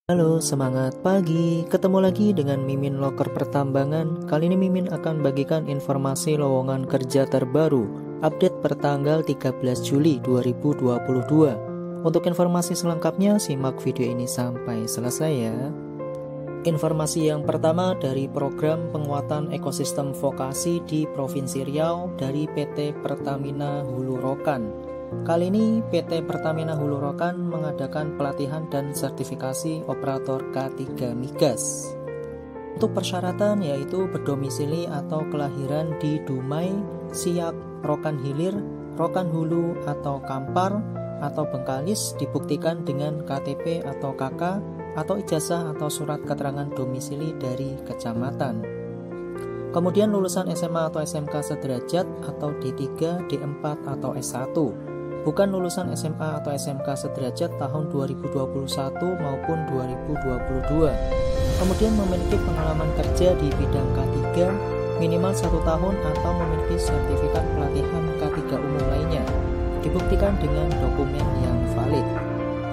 Halo, semangat pagi. Ketemu lagi dengan Mimin Loker Pertambangan. Kali ini Mimin akan bagikan informasi lowongan kerja terbaru, update pertanggal 13 Juli 2022. Untuk informasi selengkapnya, simak video ini sampai selesai ya. Informasi yang pertama dari program penguatan ekosistem vokasi di Provinsi Riau dari PT Pertamina Hulu Rokan. Kali ini PT Pertamina Hulu Rokan mengadakan pelatihan dan sertifikasi operator K3 Migas. Untuk persyaratan yaitu berdomisili atau kelahiran di Dumai, Siak, Rokan Hilir, Rokan Hulu atau Kampar atau Bengkalis, dibuktikan dengan KTP atau KK atau ijazah atau surat keterangan domisili dari kecamatan. Kemudian lulusan SMA atau SMK sederajat atau D3, D4 atau S1. Bukan lulusan SMA atau SMK sederajat tahun 2021 maupun 2022. Kemudian memiliki pengalaman kerja di bidang K3 minimal 1 tahun atau memiliki sertifikat pelatihan K3 umum lainnya, dibuktikan dengan dokumen yang valid.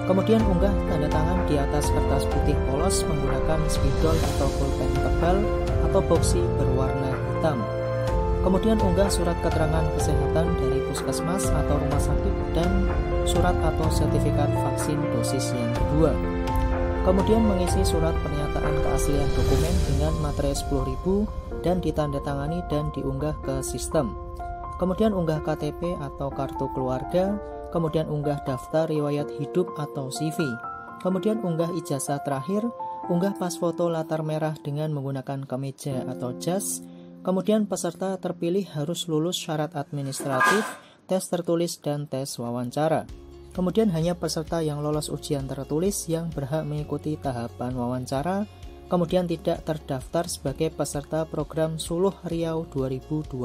Kemudian unggah tanda tangan di atas kertas putih polos menggunakan spidol atau pulpen tebal atau boksi berwarna hitam. Kemudian unggah surat keterangan kesehatan dari puskesmas atau rumah sakit dan surat atau sertifikat vaksin dosis yang kedua. Kemudian mengisi surat pernyataan keaslian dokumen dengan materai 10.000 dan ditandatangani dan diunggah ke sistem. Kemudian unggah KTP atau kartu keluarga, kemudian unggah daftar riwayat hidup atau CV. Kemudian unggah ijazah terakhir, unggah pas foto latar merah dengan menggunakan kemeja atau jas. Kemudian peserta terpilih harus lulus syarat administratif, tes tertulis, dan tes wawancara. Kemudian hanya peserta yang lolos ujian tertulis yang berhak mengikuti tahapan wawancara, kemudian tidak terdaftar sebagai peserta program Suluh Riau 2021.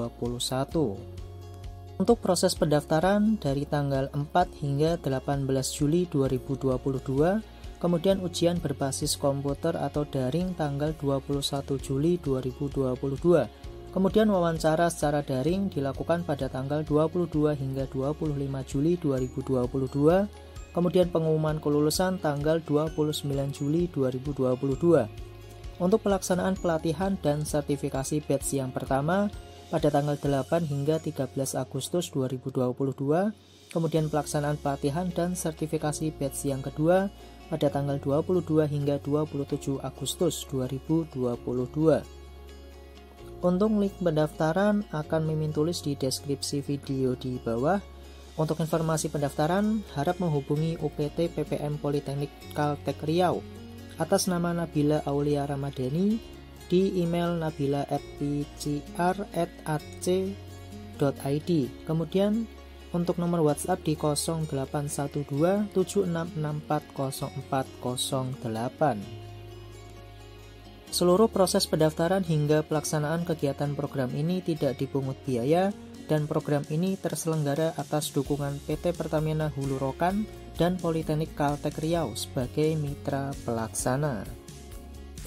Untuk proses pendaftaran dari tanggal 4 hingga 18 Juli 2022, kemudian ujian berbasis komputer atau daring tanggal 21 Juli 2022. Kemudian wawancara secara daring dilakukan pada tanggal 22 hingga 25 Juli 2022. Kemudian pengumuman kelulusan tanggal 29 Juli 2022. Untuk pelaksanaan pelatihan dan sertifikasi batch yang pertama pada tanggal 8 hingga 13 Agustus 2022. Kemudian pelaksanaan pelatihan dan sertifikasi batch yang kedua pada tanggal 22 hingga 27 Agustus 2022. Untuk link pendaftaran akan Mimin tulis di deskripsi video di bawah. Untuk informasi pendaftaran, harap menghubungi UPT PPM Politeknik Kaltek Riau atas nama Nabila Aulia Ramadhani di email nabila@pcr@ac.id. Kemudian untuk nomor WhatsApp di 0812 76640408. Seluruh proses pendaftaran hingga pelaksanaan kegiatan program ini tidak dipungut biaya dan program ini terselenggara atas dukungan PT Pertamina Hulu Rokan dan Politeknik Kaltek Riau sebagai mitra pelaksana.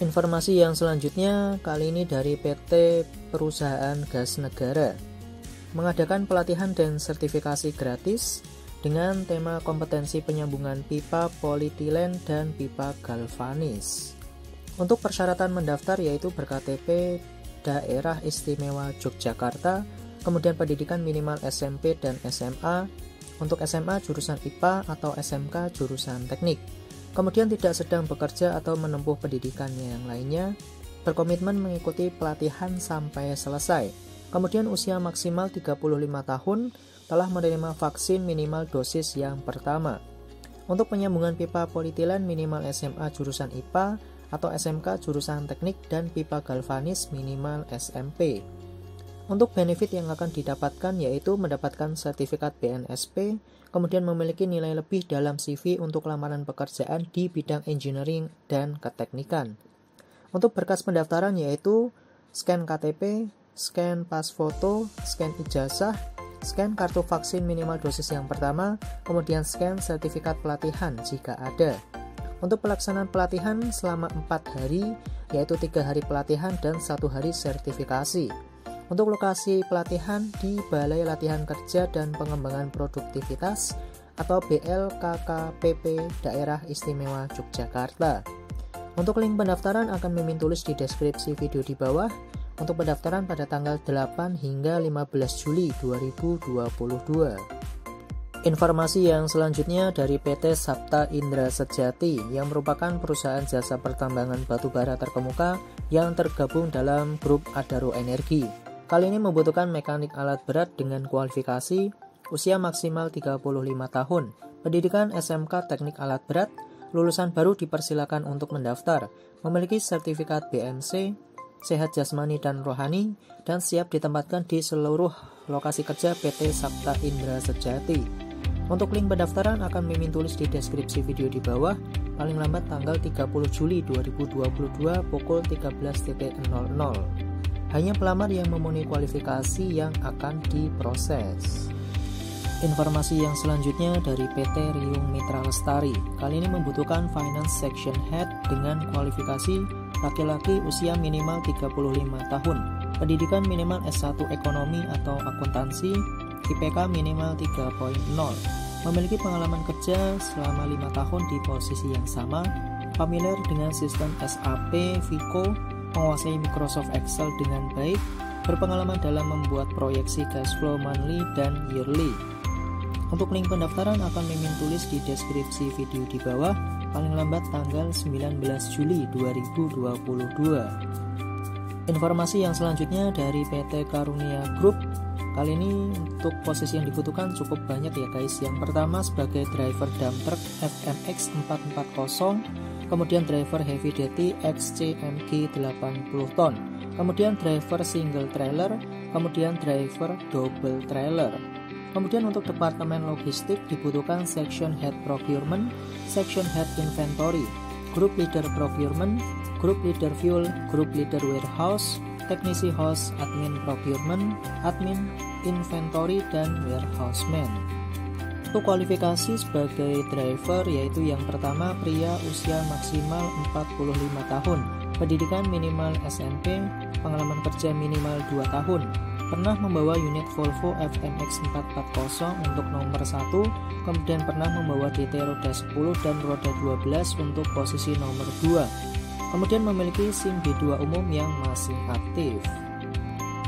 Informasi yang selanjutnya kali ini dari PT Perusahaan Gas Negara mengadakan pelatihan dan sertifikasi gratis dengan tema kompetensi penyambungan pipa polietilen dan pipa galvanis. Untuk persyaratan mendaftar yaitu berKTP Daerah Istimewa Yogyakarta, kemudian pendidikan minimal SMP dan SMA, untuk SMA jurusan IPA atau SMK jurusan teknik, kemudian tidak sedang bekerja atau menempuh pendidikan yang lainnya, berkomitmen mengikuti pelatihan sampai selesai, kemudian usia maksimal 35 tahun, telah menerima vaksin minimal dosis yang pertama. Untuk penyambungan pipa polietilen minimal SMA jurusan IPA atau SMK jurusan teknik dan pipa galvanis minimal SMP. Untuk benefit yang akan didapatkan yaitu mendapatkan sertifikat BNSP, kemudian memiliki nilai lebih dalam CV untuk lamaran pekerjaan di bidang engineering dan keteknikan. Untuk berkas pendaftaran yaitu scan KTP, scan pas foto, scan ijazah, scan kartu vaksin minimal dosis yang pertama, kemudian scan sertifikat pelatihan jika ada. Untuk pelaksanaan pelatihan selama 4 hari, yaitu 3 hari pelatihan dan 1 hari sertifikasi. Untuk lokasi pelatihan di Balai Latihan Kerja dan Pengembangan Produktivitas atau BLKKPP Daerah Istimewa Yogyakarta. Untuk link pendaftaran akan Mimin tulis di deskripsi video di bawah. Untuk pendaftaran pada tanggal 8 hingga 15 Juli 2022. Informasi yang selanjutnya dari PT Sapta Indra Sejati yang merupakan perusahaan jasa pertambangan batubara terkemuka yang tergabung dalam grup Adaro Energi. Kali ini membutuhkan mekanik alat berat dengan kualifikasi usia maksimal 35 tahun, pendidikan SMK Teknik Alat Berat, lulusan baru dipersilakan untuk mendaftar, memiliki sertifikat BMC, sehat jasmani dan rohani, dan siap ditempatkan di seluruh lokasi kerja PT Sapta Indra Sejati. Untuk link pendaftaran akan Mimin tulis di deskripsi video di bawah, paling lambat tanggal 30 Juli 2022 pukul 13.00. Hanya pelamar yang memenuhi kualifikasi yang akan diproses. Informasi yang selanjutnya dari PT Riung Mitra Lestari. Kali ini membutuhkan Finance Section Head dengan kualifikasi laki-laki usia minimal 35 tahun, pendidikan minimal S1 ekonomi atau akuntansi, IPK minimal 3.0, memiliki pengalaman kerja selama 5 tahun di posisi yang sama, familiar dengan sistem SAP, Vico, menguasai Microsoft Excel dengan baik, berpengalaman dalam membuat proyeksi cash flow monthly dan yearly. Untuk link pendaftaran akan Mimin tulis di deskripsi video di bawah, paling lambat tanggal 19 Juli 2022. Informasi yang selanjutnya dari PT Karunia Group. Kali ini untuk posisi yang dibutuhkan cukup banyak ya guys. Yang pertama sebagai driver dump truck FMX 440, kemudian driver heavy duty XCMG 80 ton, kemudian driver single trailer, kemudian driver double trailer. Kemudian untuk departemen logistik dibutuhkan section head procurement, section head inventory, group leader procurement, group leader fuel, group leader warehouse, teknisi house, admin procurement, admin inventory, dan warehouseman. Untuk kualifikasi sebagai driver yaitu yang pertama pria usia maksimal 45 tahun, pendidikan minimal SMP, pengalaman kerja minimal 2 tahun, pernah membawa unit Volvo FMX 440 untuk nomor 1, kemudian pernah membawa DT roda 10 dan roda 12 untuk posisi nomor 2, kemudian memiliki SIM B2 umum yang masih aktif.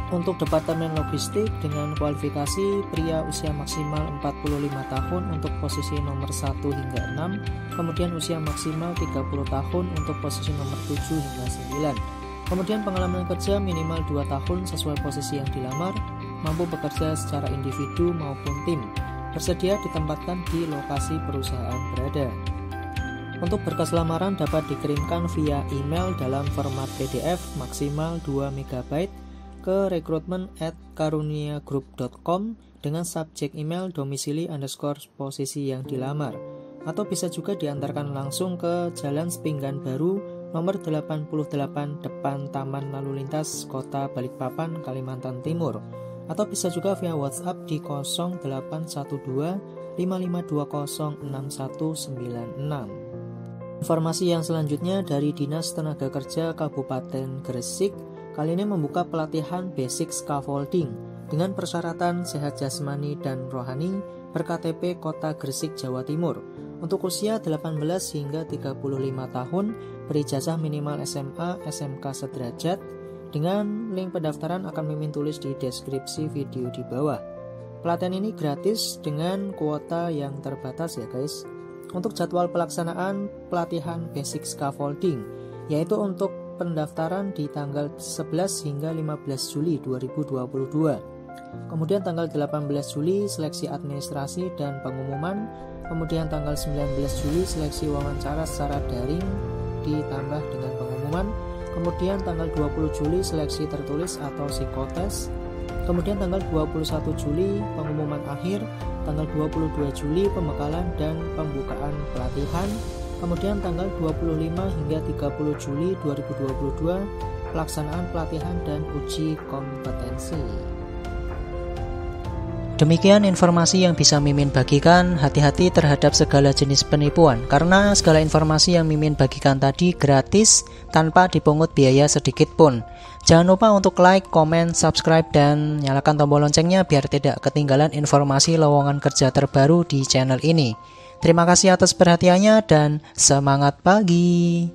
Untuk departemen logistik dengan kualifikasi pria usia maksimal 45 tahun untuk posisi nomor 1 hingga 6, kemudian usia maksimal 30 tahun untuk posisi nomor 7 hingga 9. Kemudian pengalaman kerja minimal 2 tahun sesuai posisi yang dilamar, mampu bekerja secara individu maupun tim, bersedia ditempatkan di lokasi perusahaan berada. Untuk berkas lamaran dapat dikirimkan via email dalam format PDF maksimal 2 MB ke recruitment@karuniagroup.com dengan subjek email domisili _ posisi yang dilamar, atau bisa juga diantarkan langsung ke Jalan Sepinggan Baru nomor 88 depan Taman Lalu Lintas Kota Balikpapan, Kalimantan Timur, atau bisa juga via WhatsApp di 0812 5520 6196. Informasi yang selanjutnya dari Dinas Tenaga Kerja Kabupaten Gresik, kali ini membuka pelatihan basic scaffolding dengan persyaratan sehat jasmani dan rohani, berKTP Kota Gresik, Jawa Timur. Untuk usia 18 hingga 35 tahun, berijazah minimal SMA, SMK sederajat. Dengan link pendaftaran akan Mimin tulis di deskripsi video di bawah. Pelatihan ini gratis dengan kuota yang terbatas ya guys. Untuk jadwal pelaksanaan pelatihan basic scaffolding, yaitu untuk pendaftaran di tanggal 11 hingga 15 Juli 2022. Kemudian tanggal 18 Juli seleksi administrasi dan pengumuman. Kemudian tanggal 19 Juli seleksi wawancara secara daring ditambah dengan pengumuman. Kemudian tanggal 20 Juli seleksi tertulis atau psikotes. Kemudian tanggal 21 Juli pengumuman akhir. Tanggal 22 Juli pembekalan dan pembukaan pelatihan. Kemudian tanggal 25 hingga 30 Juli 2022 pelaksanaan pelatihan dan uji kompetensi. Demikian informasi yang bisa Mimin bagikan. Hati-hati terhadap segala jenis penipuan, karena segala informasi yang Mimin bagikan tadi gratis tanpa dipungut biaya sedikit pun. Jangan lupa untuk like, komen, subscribe, dan nyalakan tombol loncengnya biar tidak ketinggalan informasi lowongan kerja terbaru di channel ini. Terima kasih atas perhatiannya dan semangat pagi.